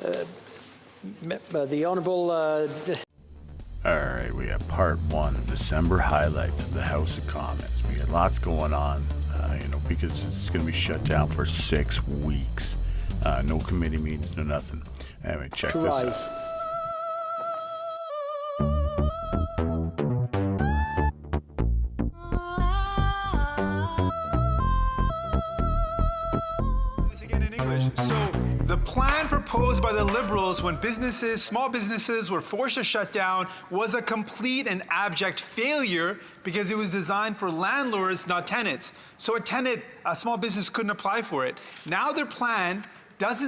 the Honourable... All right, we have part one, December highlights of the House of Commons. We got lots going on, because it's going to be shut down for 6 weeks. No committee meetings, no nothing. Anyway, check this out. So the plan proposed by the Liberals when small businesses were forced to shut down was a complete and abject failure because it was designed for landlords, not tenants. So a small business couldn't apply for it. Now their plan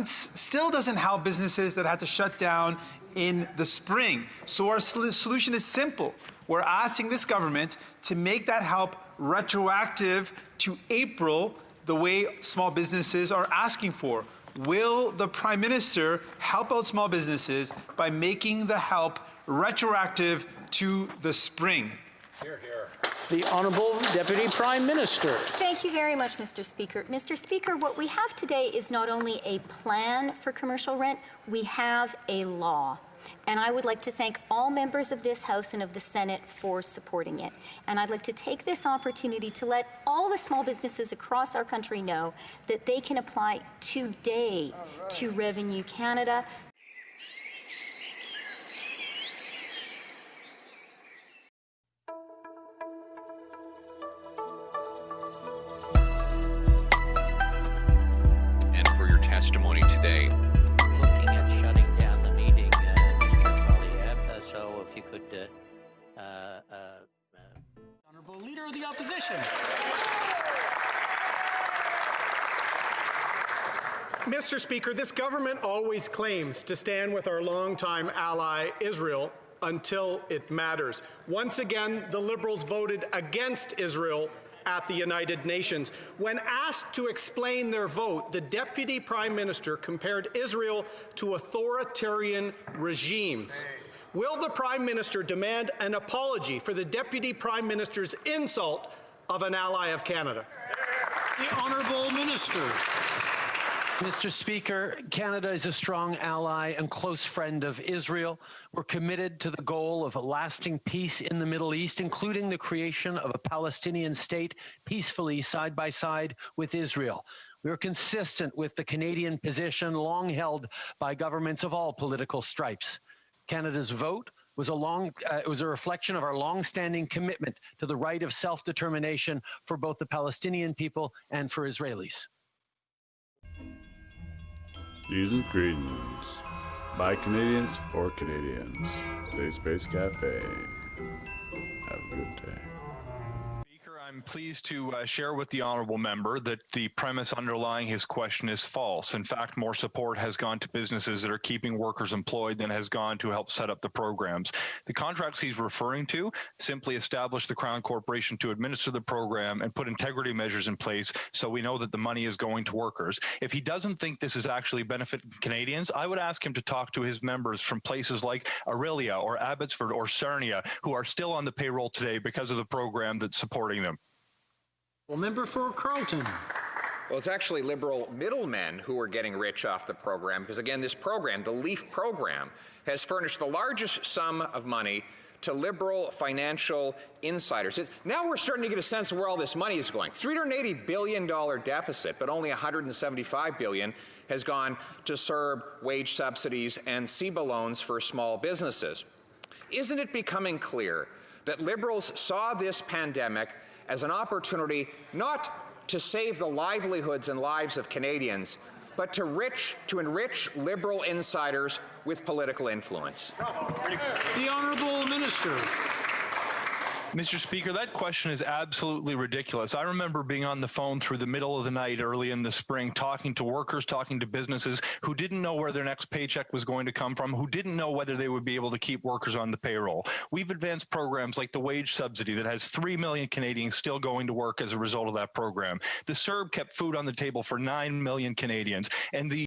still doesn't help businesses that had to shut down in the spring. So our solution is simple. We're asking this government to make that help retroactive to April, the way small businesses are asking for. Will the Prime Minister help out small businesses by making the help retroactive to the spring? Hear, hear. The Honourable Deputy Prime Minister. Thank you very much, Mr. Speaker. Mr. Speaker, what we have today is not only a plan for commercial rent, we have a law. And I would like to thank all members of this House and of the Senate for supporting it. And I'd like to take this opportunity to let all the small businesses across our country know that they can apply today to Revenue Canada. And for your testimony today. So if you could, Honourable Leader of the Opposition. Mr. Speaker, this government always claims to stand with our longtime ally, Israel, until it matters. Once again, the Liberals voted against Israel at the United Nations. When asked to explain their vote, the Deputy Prime Minister compared Israel to authoritarian regimes. Will the Prime Minister demand an apology for the Deputy Prime Minister's insult of an ally of Canada? The Honourable Minister. Mr. Speaker, Canada is a strong ally and close friend of Israel. We're committed to the goal of a lasting peace in the Middle East, including the creation of a Palestinian state peacefully side by side with Israel. We are consistent with the Canadian position long held by governments of all political stripes. Canada's vote was a reflection of our long-standing commitment to the right of self-determination for both the Palestinian people and for Israelis. News and credence by Canadians for Canadians. Safe Space Cafe. Have a good day. I'm pleased to share with the honourable member that the premise underlying his question is false. In fact, more support has gone to businesses that are keeping workers employed than has gone to help set up the programs. The contracts he's referring to simply establish the Crown Corporation to administer the program and put integrity measures in place so we know that the money is going to workers. If he doesn't think this is actually benefiting Canadians, I would ask him to talk to his members from places like Aurelia or Abbotsford or Sarnia who are still on the payroll today because of the program that's supporting them. Well, member for Carleton. Well, it's actually Liberal middlemen who are getting rich off the program because, again, this program, the LEAF program, has furnished the largest sum of money to Liberal financial insiders. Now we're starting to get a sense of where all this money is going. $380 billion deficit, but only $175 billion has gone to CERB, wage subsidies, and CEBA loans for small businesses. Isn't it becoming clear that Liberals saw this pandemic as an opportunity not to save the livelihoods and lives of Canadians, but to enrich Liberal insiders with political influence? The Honourable Minister. Mr. Speaker, that question is absolutely ridiculous. I remember being on the phone through the middle of the night early in the spring, talking to workers, talking to businesses who didn't know where their next paycheck was going to come from, who didn't know whether they would be able to keep workers on the payroll. We've advanced programs like the wage subsidy that has 3 million Canadians still going to work as a result of that program. The CERB kept food on the table for 9 million Canadians, and the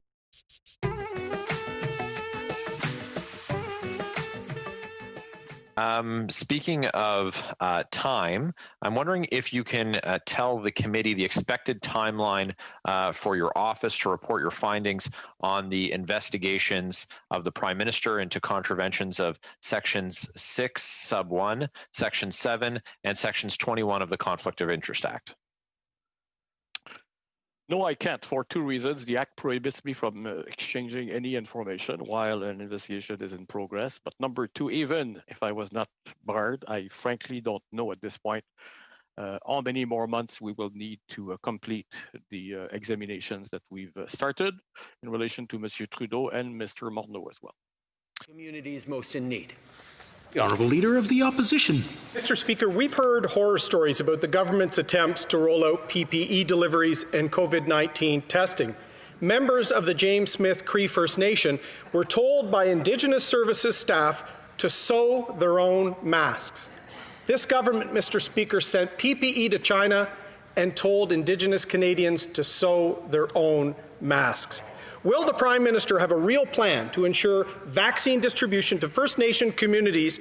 Speaking of time, I'm wondering if you can tell the committee the expected timeline for your office to report your findings on the investigations of the Prime Minister into contraventions of Sections 6, Sub 1, Section 7, and Sections 21 of the Conflict of Interest Act. No, I can't, for two reasons. The Act prohibits me from exchanging any information while an investigation is in progress. But number two, even if I was not barred, I frankly don't know at this point how many more months we will need to complete the examinations that we've started in relation to Monsieur Trudeau and Mr. Morneau as well. Communities most in need. The Honourable Leader of the Opposition. Mr. Speaker, we've heard horror stories about the government's attempts to roll out PPE deliveries and COVID-19 testing. Members of the James Smith Cree First Nation were told by Indigenous Services staff to sew their own masks. This government, Mr. Speaker, sent PPE to China and told Indigenous Canadians to sew their own masks. Will the Prime Minister have a real plan to ensure vaccine distribution to First Nation communities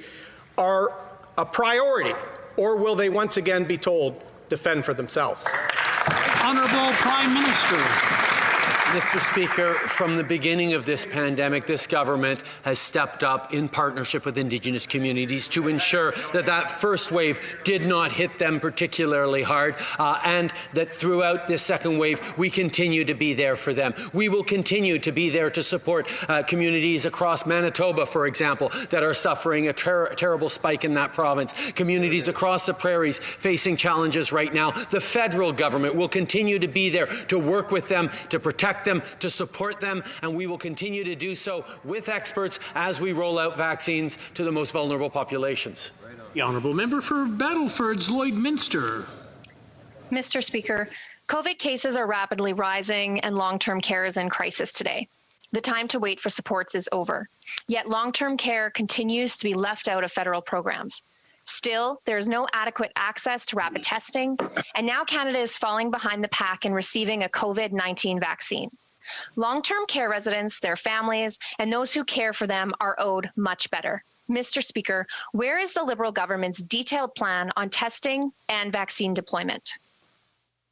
are a priority, or will they once again be told to fend for themselves? Honourable Prime Minister. Mr. Speaker, from the beginning of this pandemic, this government has stepped up in partnership with Indigenous communities to ensure that that first wave did not hit them particularly hard, and that throughout this second wave, we continue to be there for them. We will continue to be there to support communities across Manitoba, for example, that are suffering a terrible spike in that province. Communities across the prairies facing challenges right now. The federal government will continue to be there to work with them, to protect them, to support them, and we will continue to do so with experts as we roll out vaccines to the most vulnerable populations. The Honourable Member for Battleford's Lloydminster. Mr. Speaker, COVID cases are rapidly rising and long-term care is in crisis today. The time to wait for supports is over. Yet long-term care continues to be left out of federal programs. Still, there is no adequate access to rapid testing, and now Canada is falling behind the pack in receiving a COVID-19 vaccine. Long-term care residents, their families, and those who care for them are owed much better. Mr. Speaker, where is the Liberal government's detailed plan on testing and vaccine deployment?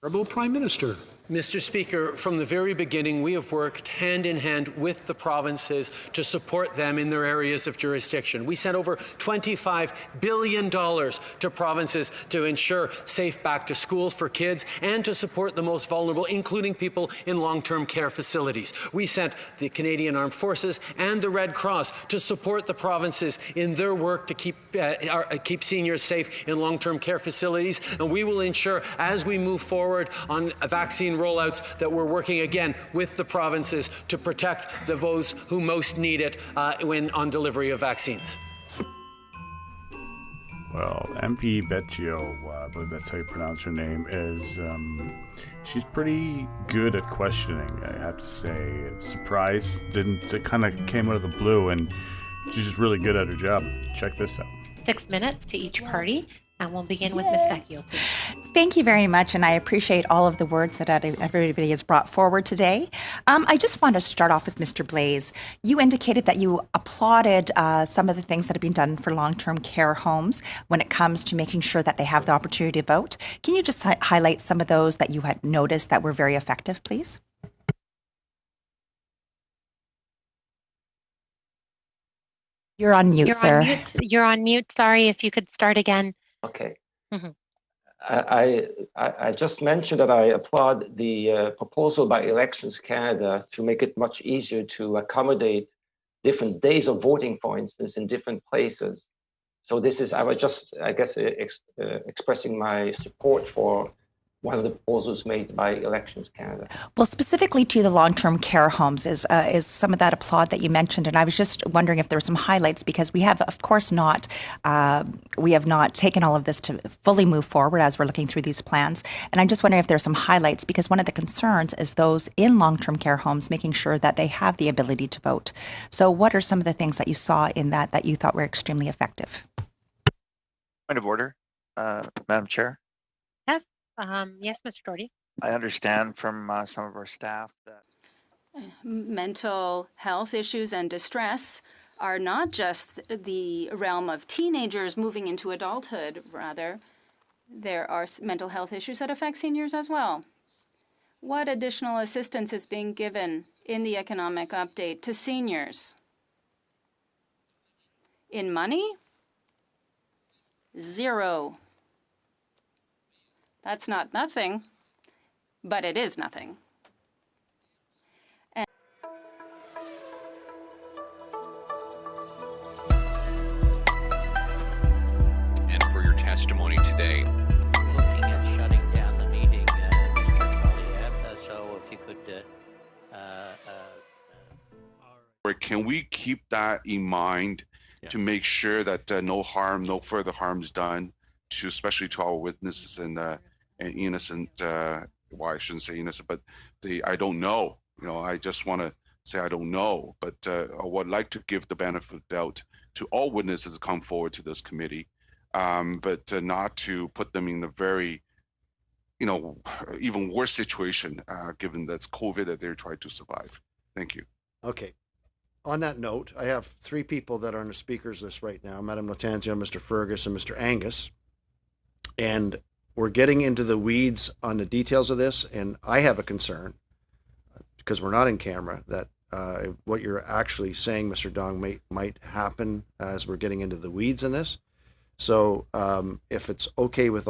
Honourable Prime Minister. Mr. Speaker, from the very beginning, we have worked hand in hand with the provinces to support them in their areas of jurisdiction. We sent over $25 billion to provinces to ensure safe back to schools for kids and to support the most vulnerable, including people in long-term care facilities. We sent the Canadian Armed Forces and the Red Cross to support the provinces in their work to keep seniors safe in long-term care facilities. And we will ensure, as we move forward on vaccine rollouts, that we're working again with the provinces to protect those who most need it on delivery of vaccines. Well, MP Beccio, I believe that's how you pronounce her name, is she's pretty good at questioning, I have to say. Surprise, it kind of came out of the blue, and she's just really good at her job. Check this out. 6 minutes to each party. And we'll begin with Ms. Vecchio, please. Thank you very much, and I appreciate all of the words that everybody has brought forward today. I just want to start off with Mr. Blaze. You indicated that you applauded some of the things that have been done for long-term care homes when it comes to making sure that they have the opportunity to vote. Can you just highlight some of those that you had noticed that were very effective, please? You're on mute, sir. You're on mute. Sorry, if you could start again. Okay. Mm-hmm. I just mentioned that I applaud the proposal by Elections Canada to make it much easier to accommodate different days of voting, for instance, in different places. So this is, I was just, I guess, expressing my support for one of the proposals made by Elections Canada. Well, specifically to the long-term care homes is some of that applaud that you mentioned, and I was just wondering if there were some highlights, because we have, of course, not taken all of this to fully move forward as we're looking through these plans, and I'm just wondering if there's some highlights, because one of the concerns is those in long-term care homes making sure that they have the ability to vote. So what are some of the things that you saw in that you thought were extremely effective? Point of order, Madam Chair. Yes, Mr. Doherty. I understand from some of our staff that mental health issues and distress are not just the realm of teenagers moving into adulthood. Rather, there are mental health issues that affect seniors as well. What additional assistance is being given in the economic update to seniors? In money? Zero. That's not nothing, but it is nothing. And for your testimony today. Looking at shutting down the meeting, Mr. Poilievre, so if you could can we keep that in mind to make sure that no further harm is done, especially to our witnesses and innocent? Well, I shouldn't say innocent, but I don't know. I just want to say I don't know, but I would like to give the benefit of the doubt to all witnesses that come forward to this committee, but not to put them in a very, even worse situation, given that's COVID that they're trying to survive. Thank you. Okay. On that note, I have 3 people that are on the speakers list right now, Madam Latanzio, Mr. Fergus, and Mr. Angus. And we're getting into the weeds on the details of this, and I have a concern, because we're not in camera, that what you're actually saying, Mr. Dong, might happen as we're getting into the weeds in this. So if it's okay with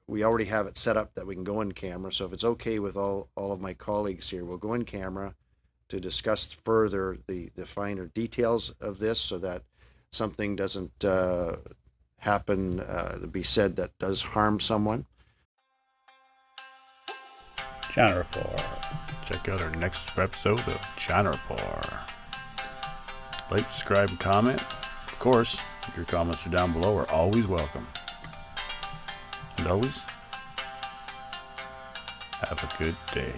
we already have it set up that we can go in camera, so if it's okay with all of my colleagues here, we'll go in camera to discuss further the finer details of this, so that something doesn't happen to be said that does harm someone. Channel Report. Check out our next episode of Channel Report. Like, subscribe, and comment. Of course, your comments are down below are always welcome. And always, have a good day.